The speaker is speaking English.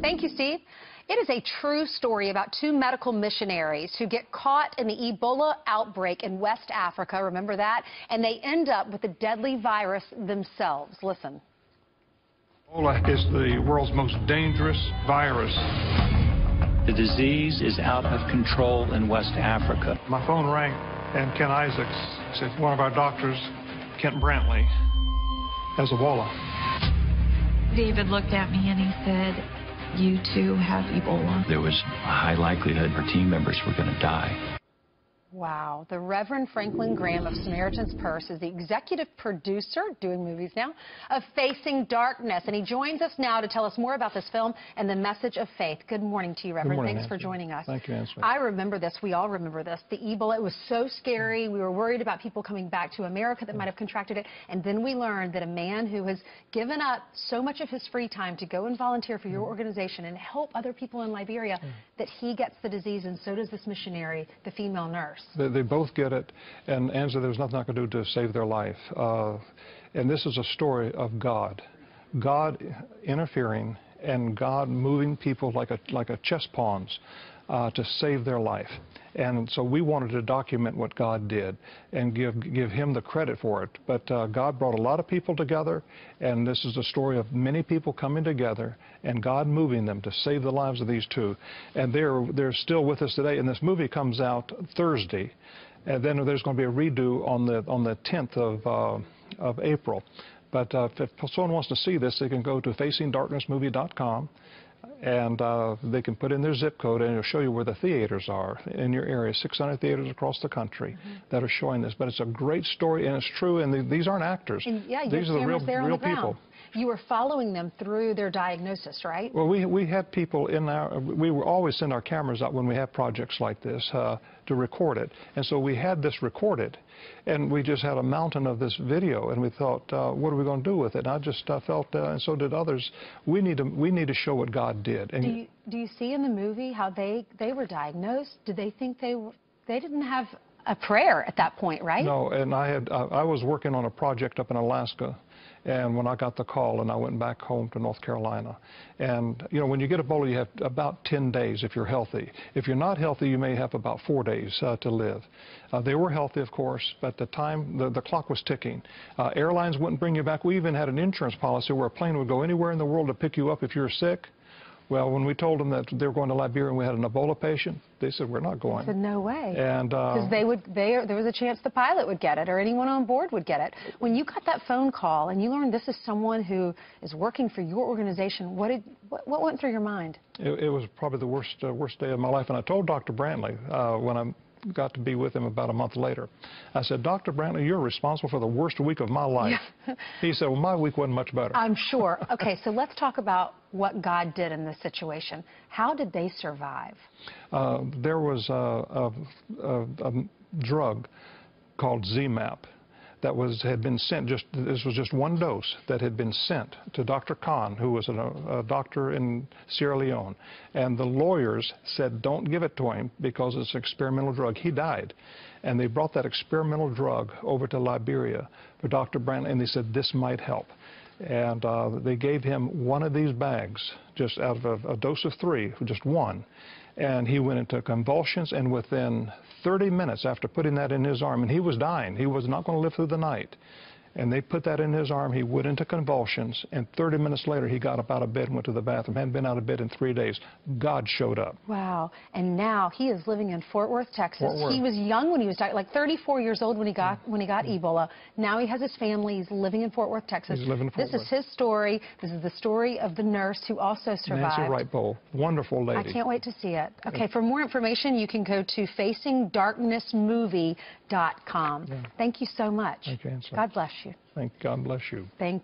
Thank you, Steve. It is a true story about two medical missionaries who get caught in the Ebola outbreak in West Africa. Remember that? And they end up with the deadly virus themselves. Listen. Ebola is the world's most dangerous virus. The disease is out of control in West Africa. My phone rang, and Ken Isaacs said one of our doctors, Kent Brantley, has Ebola. David looked at me and he said, "You too have Ebola." There was a high likelihood our team members were going to die. Wow. The Reverend Franklin Graham of Samaritan's Purse is the executive producer, doing movies now, of Facing Darkness. And he joins us now to tell us more about this film and the message of faith. Good morning to you, Reverend. Good morning, Thanks for joining us. Thank you, Nancy. I remember this. We all remember this. The Ebola, it was so scary. We were worried about people coming back to America that might have contracted it. And then we learned that a man who has given up so much of his free time to go and volunteer for your organization and help other people in Liberia, that he gets the disease, and so does this missionary, the female nurse. They both get it, and Angela, there's nothing I can do to save their life. And this is a story of God interfering and God moving people like a chess pawns to save their life. And so we wanted to document what God did and give him the credit for it. But God brought a lot of people together, and this is the story of many people coming together and God moving them to save the lives of these two. And they're still with us today. And this movie comes out Thursday, and then there's going to be a redo on the 10th of April. But if someone wants to see this, they can go to facingdarknessmovie.com. And they can put in their zip code, and it'll show you where the theaters are in your area. 600 theaters across the country that are showing this. But it's a great story, and it's true, and these aren't actors. And yeah, these are the real people. You were following them through their diagnosis, right? Well, we had people in we will always send our cameras out when we have projects like this to record it. And so we had this recorded, and we just had a mountain of this video, and we thought, what are we going to do with it? And I just felt, and so did others, we need to show what God did. And do you see in the movie how they were diagnosed? Did they think they didn't have a prayer at that point, right? No, and I was working on a project up in Alaska, and when I got the call, and I went back home to North Carolina. And, you know, when you get Ebola, you have about 10 days if you're healthy. If you're not healthy, you may have about 4 days to live. They were healthy, of course, but the clock was ticking. Airlines wouldn't bring you back. We even had an insurance policy where a plane would go anywhere in the world to pick you up if you're sick. Well, when we told them that they were going to Liberia and we had an Ebola patient, they said, we're not going. I said, no way. And because there was a chance the pilot would get it or anyone on board would get it. When you got that phone call and you learned this is someone who is working for your organization, what went through your mind? It was probably the worst day of my life. And I told Dr. Brantley when I got to be with him about a month later. I said, Dr. Brantley, you're responsible for the worst week of my life. Yeah. He said, well, my week wasn't much better. I'm sure. Okay, so let's talk about what God did in this situation. How did they survive? There was a drug called ZMapp that had been sent, this was just one dose that had been sent to Dr. Khan, who was a doctor in Sierra Leone. And the lawyers said, don't give it to him because it's an experimental drug. He died. And they brought that experimental drug over to Liberia for Dr. Brantley, and they said, this might help. And they gave him one of these bags, just out of a dose of 3, just one. And he went into convulsions, and within 30 minutes after putting that in his arm, and he was dying, he was not going to live through the night, and they put that in his arm, he went into convulsions, and 30 minutes later he got up out of bed and went to the bathroom. Hadn't been out of bed in 3 days. God showed up. Wow. And now he is living in Fort Worth, Texas. He was young when he was like 34 years old when he got Ebola. Now he has his family. He's living in Fort Worth, Texas. He's living in Fort Worth. This is his story. This is the story of the nurse who also survived. Nancy Wright-Bowl. Wonderful lady. I can't wait to see it. Okay, for more information, you can go to facingdarknessmovie.com. Yeah. Thank you so much. Thank you, Angela. God bless you. God bless you. Thank